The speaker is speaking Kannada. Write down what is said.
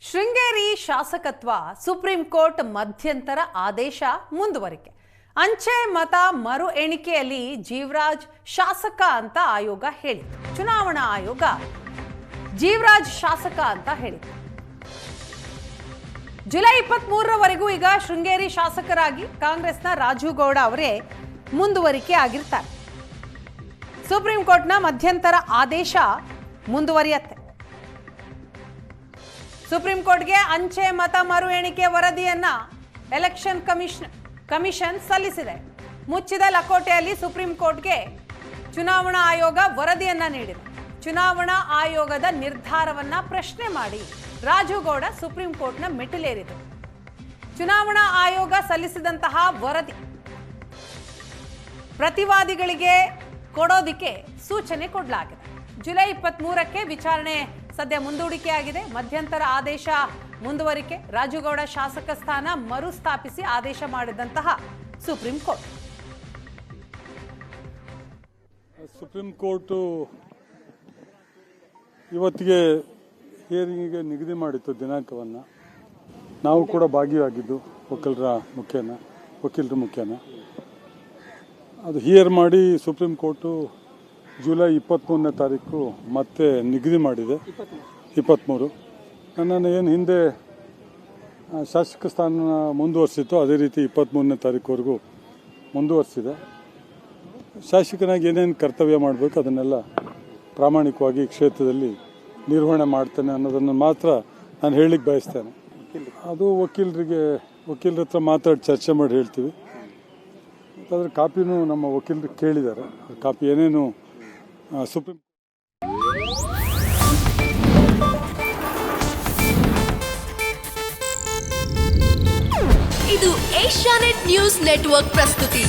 ಶೃಂಗೇರಿ ಶಾಸಕತ್ವ ಸುಪ್ರೀಂ ಕೋರ್ಟ್ ಮಧ್ಯಂತರ ಆದೇಶ ಮುಂದುವರಿಕೆ. ಅಂಚೆ ಮತ ಮರು ಎಣಿಕೆಯಲ್ಲಿ ಜೀವರಾಜ್ ಶಾಸಕ ಅಂತ ಆಯೋಗ ಹೇಳಿತು. ಚುನಾವಣಾ ಆಯೋಗ ಜೀವರಾಜ್ ಶಾಸಕ ಅಂತ ಹೇಳಿತು. ಜುಲೈ 23ರವರೆಗೂ ಈಗ ಶೃಂಗೇರಿ ಶಾಸಕರಾಗಿ ಕಾಂಗ್ರೆಸ್ನ ರಾಜು ಗೌಡ ಅವರೇ ಮುಂದುವರಿಕೆ ಆಗಿರ್ತಾರೆ. ಸುಪ್ರೀಂ ಕೋರ್ಟ್ನ ಮಧ್ಯಂತರ ಆದೇಶ ಮುಂದುವರಿಯುತ್ತೆ. ಸುಪ್ರೀಂ ಕೋರ್ಟ್ಗೆ ಅಂಚೆ ಮತ ಮರು ಎಣಿಕೆ ವರದಿಯನ್ನ ಎಲೆಕ್ಷನ್ ಕಮಿಷನ್ ಸಲ್ಲಿಸಿದೆ. ಮುಚ್ಚಿದ ಲಕೋಟೆಯಲ್ಲಿ ಸುಪ್ರೀಂ ಕೋರ್ಟ್ಗೆ ಚುನಾವಣಾ ಆಯೋಗ ವರದಿಯನ್ನ ನೀಡಿದೆ. ಚುನಾವಣಾ ಆಯೋಗದ ನಿರ್ಧಾರವನ್ನ ಪ್ರಶ್ನೆ ಮಾಡಿ ರಾಜುಗೌಡ ಸುಪ್ರೀಂ ಕೋರ್ಟ್ನ ಮೆಟ್ಟಿಲೇರಿದರು. ಚುನಾವಣಾ ಆಯೋಗ ಸಲ್ಲಿಸಿದಂತಹ ವರದಿ ಪ್ರತಿವಾದಿಗಳಿಗೆ ಕೊಡೋದಿಕ್ಕೆ ಸೂಚನೆ ಕೊಡಲಾಗಿದೆ. ಜುಲೈ 23ಕ್ಕೆ ವಿಚಾರಣೆ ಸದ್ಯ ಮುಂದೂಡಿಕೆಯಾಗಿದೆ. ಮಧ್ಯಂತರ ಆದೇಶ ಮುಂದುವರಿಕೆ. ರಾಜುಗೌಡ ಶಾಸಕ ಸ್ಥಾನ ಮರುಸ್ಥಾಪಿಸಿ ಆದೇಶ ಮಾಡಿದಂತಹ ಸುಪ್ರೀಂ ಕೋರ್ಟ್. ಸುಪ್ರೀಂ ಕೋರ್ಟು ಇವತ್ತಿಗೆ ಹಿಯರಿಂಗಿಗೆ ನಿಗದಿ ಮಾಡಿತ್ತು ದಿನಾಂಕವನ್ನು. ನಾವು ಕೂಡ ಭಾಗಿಯಾಗಿದ್ದು ವಕೀಲರ ಮುಖೇನ ಅದು ಹಿಯರ್ ಮಾಡಿ ಸುಪ್ರೀಂ ಕೋರ್ಟು ಜುಲೈ 23ನೇ ತಾರೀಕು ಮತ್ತೆ ನಿಗದಿ ಮಾಡಿದೆ. 23 ನನ್ನನ್ನು ಏನು ಹಿಂದೆ ಶಾಸಕ ಸ್ಥಾನ ಮುಂದುವರಿಸಿತ್ತು ಅದೇ ರೀತಿ 23ನೇ ತಾರೀಕುವರೆಗೂ ಮುಂದುವರಿಸಿದೆ. ಶಾಸಕನಾಗಿ ಏನೇನು ಕರ್ತವ್ಯ ಮಾಡಬೇಕು ಅದನ್ನೆಲ್ಲ ಪ್ರಾಮಾಣಿಕವಾಗಿ ಕ್ಷೇತ್ರದಲ್ಲಿ ನಿರ್ವಹಣೆ ಮಾಡ್ತೇನೆ ಅನ್ನೋದನ್ನು ಮಾತ್ರ ನಾನು ಹೇಳಲಿಕ್ಕೆ ಬಯಸ್ತೇನೆ. ಅದು ವಕೀಲರ ಹತ್ರ ಮಾತಾಡಿ ಚರ್ಚೆ ಮಾಡಿ ಹೇಳ್ತೀವಿ. ಅದರ ಕಾಪಿನೂ ನಮ್ಮ ವಕೀಲರು ಕೇಳಿದ್ದಾರೆ. ಕಾಪಿ ಏನೇನು ಸುಪ್ರೀಂ ಇದು ಏಷ್ಯಾನೆಟ್ ನ್ಯೂಸ್ ನೆಟ್ವರ್ಕ್ ಪ್ರಸ್ತುತಿ.